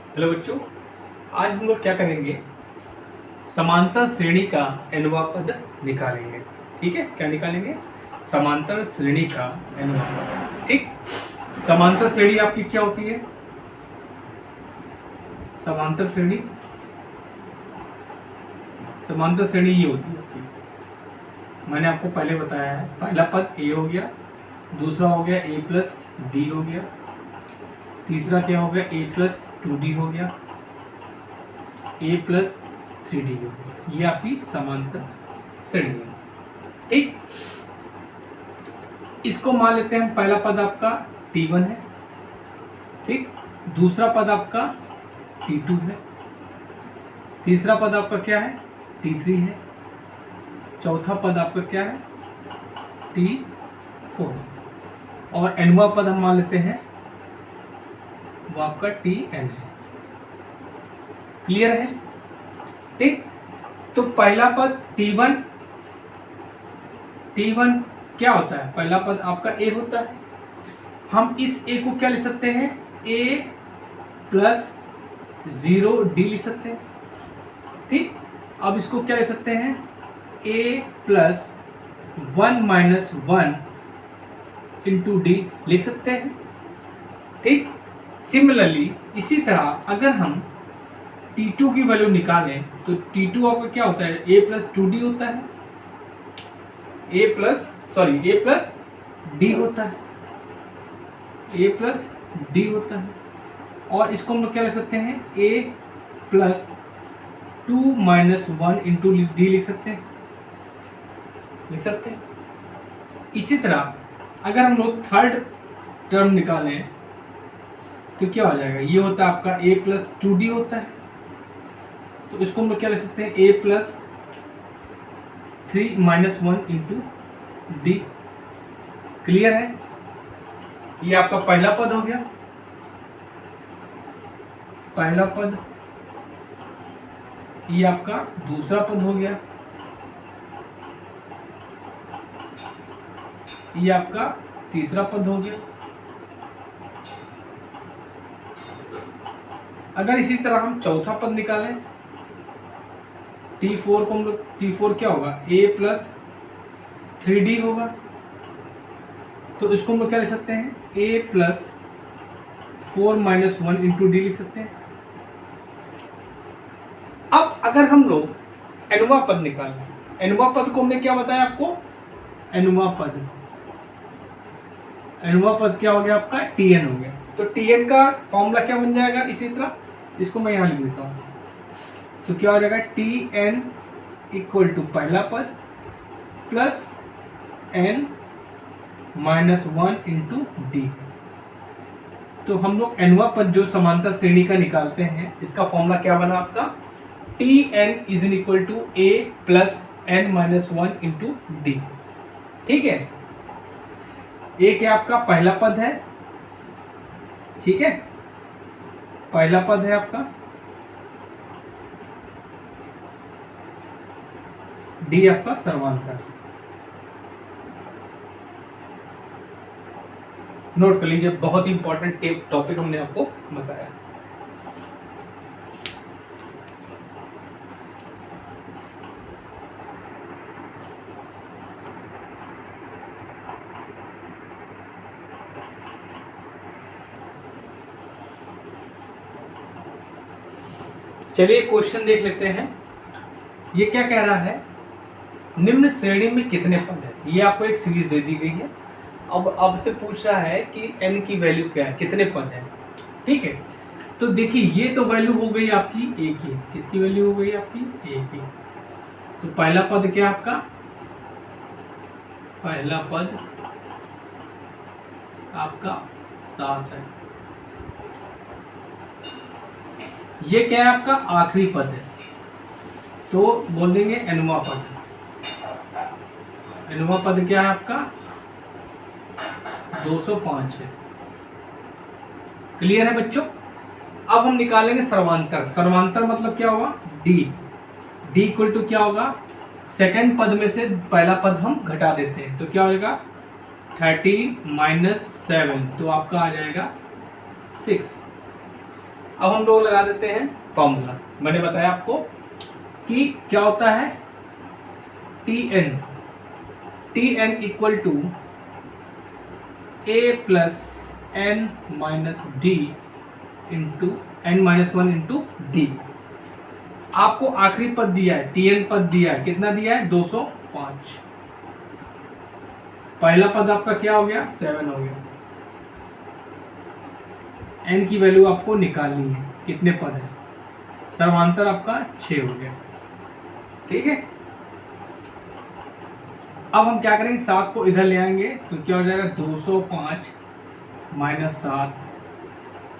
Hello बच्चों, आज हम लोग क्या करेंगे, समांतर श्रेणी का एनवा पद निकालेंगे। ठीक है, क्या निकालेंगे? समांतर श्रेणी का एनवा पद। ठीक, समांतर श्रेणी आपकी क्या होती है? समांतर श्रेणी ये होती है आपकी, मैंने आपको पहले बताया है। पहला पद ए हो गया, दूसरा हो गया ए प्लस डी हो गया, तीसरा क्या हो गया ए प्लस 2d हो गया, ए प्लस 3d हो गया। ये आपकी समांतर श्रेणी है। ठीक, इसको मान लेते हैं हम, पहला पद आपका t1 है। ठीक, दूसरा पद आपका t2 है, तीसरा पद आपका क्या है t3 है, चौथा पद आपका क्या है t4, और nवा पद हम मान लेते हैं वो आपका tn है। क्लियर है? ठीक, तो पहला पद t1 क्या होता है? पहला पद आपका a होता है। हम इस a को क्या लिख सकते हैं? a प्लस 0d लिख सकते हैं। ठीक, अब इसको क्या लिख सकते हैं? a plus 1 minus 1 into D लिख सकते हैं। ठीक, सिमिलरली इसी तरह अगर हम t2 की वैल्यू निकालें तो t2 आपका क्या होता है? a प्लस 2d होता है, a प्लस d होता है, a प्लस d होता है। और इसको हम लोग क्या लिख सकते हैं? a plus 2 minus 1 into D लिख सकते हैं। इसी तरह अगर हम लोग थर्ड टर्म निकालें तो क्या हो जाएगा? ये होता है आपका a प्लस 2d होता है, तो इसको हम लोग क्या लिख सकते हैं? a plus 3 minus 1 into D. Clear है? ये आपका पहला पद हो गया, पहला पद। ये आपका दूसरा पद हो गया, ये आपका तीसरा पद हो गया। अगर इसी तरह हम चौथा पद निकालें t4 को हम लोग, t4 क्या होगा? a प्लस 3d होगा, तो इसको हम लोग क्या लिख सकते हैं? a plus 4 minus 1 into D लिख सकते हैं। अब अगर हम लोग एनवा पद निकालें, एनवा पद को हमने क्या बताया आपको? एनवा पद क्या हो गया आपका? tn हो गया। तो tn का फॉर्मूला क्या बन जाएगा? इसी तरह इसको मैं यहाँ लिख देता हूँ, तो क्या हो जाएगा? tn इक्वल टू पहला पद plus n minus 1 into D. तो हम लोग एनवा पद जो समांतर श्रेणी का निकालते हैं, इसका फॉर्मूला क्या बना आपका? tn is equal to a plus n minus 1 into D. ठीक है, a क्या आपका पहला पद है। ठीक है, पहला पद है आपका, डी आपका सर्वांतर। नोट कर लीजिए, बहुत ही इंपॉर्टेंट टॉपिक हमने आपको बताया। चलिए क्वेश्चन देख लेते हैं। ये क्या कह रहा है? निम्न श्रेणी में कितने पद है? ये आपको एक सीरीज दे दी गई है। अब से पूछ रहा है कि n की वैल्यू क्या है, कितने पद है। ठीक है, तो देखिए ये तो वैल्यू हो गई आपकी a की। किसकी वैल्यू हो गई आपकी? a की। तो पहला पद क्या आपका? पहला पद आपका 7 है। ये क्या है आपका? आखिरी पद है, तो बोल देंगे एनवा पद। एनवा पद क्या है आपका? 205 है। क्लियर है बच्चों? अब हम निकालेंगे सर्वांतर। सर्वांतर मतलब क्या होगा? डी। डी इक्वल टू क्या होगा? सेकंड पद में से पहला पद हम घटा देते हैं, तो क्या हो जाएगा? 13 माइनस 7, तो आपका आ जाएगा 6। अब हम लोग लगा देते हैं फॉर्मूला। मैंने बताया आपको कि क्या होता है T N equal to A plus N minus D into N minus one into D. आपको आखिरी पद दिया है, टीएन पद दिया है, कितना दिया है 205। पहला पद आपका क्या हो गया 7 हो गया। एन की वैल्यू आपको निकालनी है, कितने पद है, सर्वांतर आपका 6 हो गया। ठीक है, अब हम क्या करेंगे 7 को इधर ले आएंगे तो क्या हो जाएगा 205 माइनस 7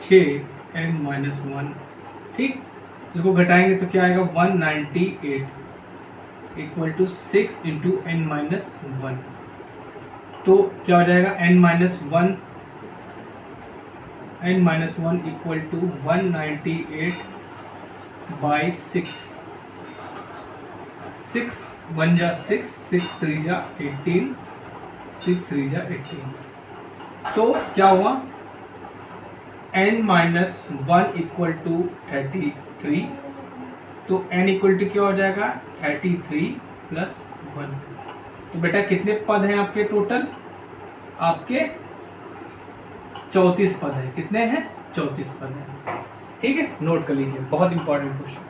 6 एन माइनस 1। ठीक, इसको घटाएंगे तो क्या आएगा 198 equal to 6 into N minus 1। तो क्या हो जाएगा n minus one equal to 198 by 6। 6 1 जा 6, 6 3 जा 18, 6 3 जा 18। तो क्या हुआ n माइनस 1 इक्वल टू 33। तो n इक्वल टू क्या हो जाएगा 33 प्लस 1। तो बेटा कितने पद हैं आपके टोटल, आपके 34 पद हैं। कितने हैं 34 पद हैं। ठीक है, नोट कर लीजिए, बहुत इंपॉर्टेंट क्वेश्चन।